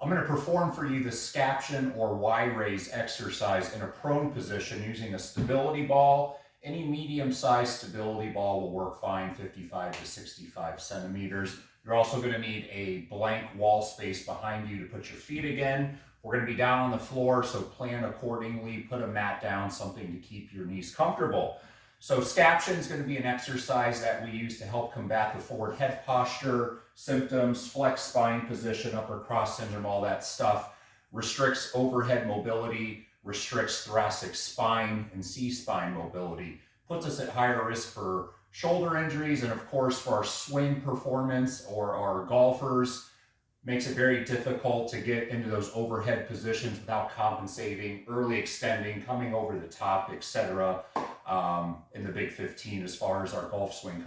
I'm going to perform for you the Scaption or Y-raise exercise in a prone position using a stability ball. Any medium-sized stability ball will work fine, 55 to 65 centimeters. You're also going to need a blank wall space behind you to put your feet again. We're going to be down on the floor, so plan accordingly. Put a mat down, something to keep your knees comfortable. So Scaption is going to be an exercise that we use to help combat the forward head posture, symptoms, flex spine position, upper cross syndrome, all that stuff. Restricts overhead mobility, restricts thoracic spine and C-spine mobility. Puts us at higher risk for shoulder injuries, and of course for our swing performance or our golfers, makes it very difficult to get into those overhead positions without compensating, early extending, coming over the top, etc. In the Big 15 as far as our golf swing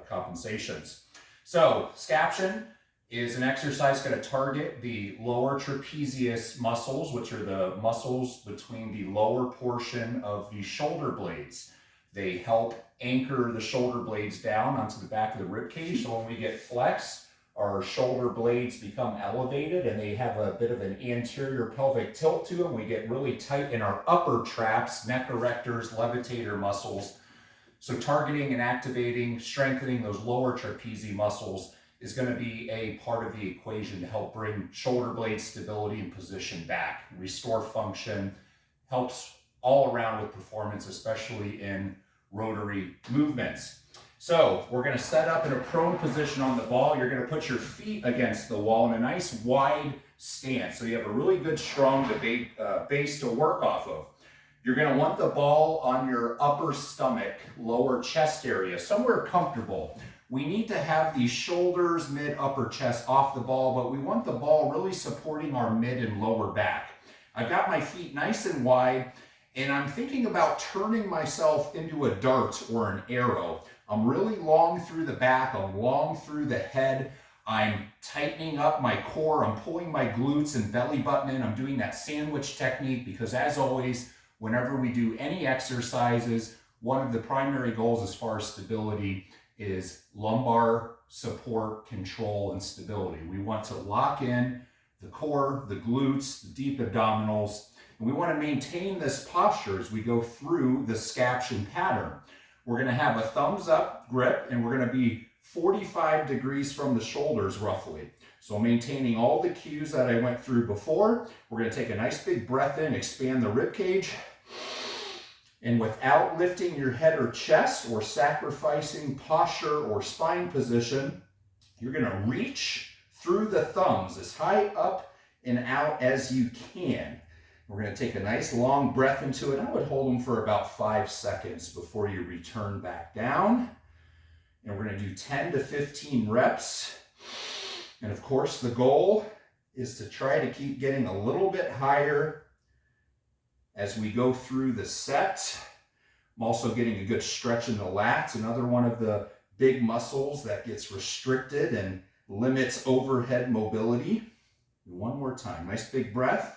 compensations. So Scaption is an exercise going to target the lower trapezius muscles, which are the muscles between the lower portion of the shoulder blades. They help anchor the shoulder blades down onto the back of the rib cage, so when we get flex, our shoulder blades become elevated and they have a bit of an anterior pelvic tilt to them. We get really tight in our upper traps, neck erectors, levitator muscles. So targeting and activating, strengthening those lower trapezius muscles is going to be a part of the equation to help bring shoulder blade stability and position back, restore function, helps all around with performance, especially in rotary movements. So we're going to set up in a prone position on the ball. You're going to put your feet against the wall in a nice wide stance, so you have a really good strong base to work off of. You're going to want the ball on your upper stomach, lower chest area, somewhere comfortable. We need to have the shoulders, mid, upper chest off the ball, but we want the ball really supporting our mid and lower back. I've got my feet nice and wide, and I'm thinking about turning myself into a dart or an arrow. I'm really long through the back, I'm long through the head. I'm tightening up my core, I'm pulling my glutes and belly button in. I'm doing that sandwich technique because, as always, whenever we do any exercises, one of the primary goals as far as stability is lumbar support, control, and stability. We want to lock in the core, the glutes, the deep abdominals, and we want to maintain this posture as we go through the Scaption pattern. We're going to have a thumbs up grip, and we're going to be 45 degrees from the shoulders roughly. So maintaining all the cues that I went through before. We're going to take a nice big breath in, expand the rib cage. And without lifting your head or chest or sacrificing posture or spine position, you're going to reach through the thumbs as high up and out as you can. We're going to take a nice long breath into it. I would hold them for about 5 seconds before you return back down. And we're going to do 10 to 15 reps. And of course, the goal is to try to keep getting a little bit higher as we go through the set. I'm also getting a good stretch in the lats, another one of the big muscles that gets restricted and limits overhead mobility. One more time, nice big breath.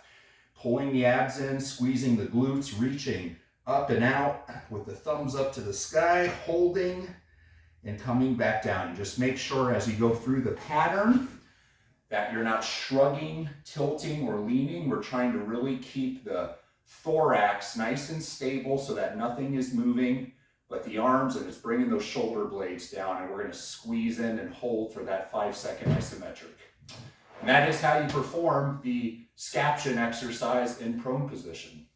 Pulling the abs in, squeezing the glutes, reaching up and out with the thumbs up to the sky, holding and coming back down. And just make sure as you go through the pattern that you're not shrugging, tilting, or leaning. We're trying to really keep the thorax nice and stable so that nothing is moving but the arms, and it's bringing those shoulder blades down, and we're going to squeeze in and hold for that 5-second isometric. And that is how you perform the Scaption exercise in prone position.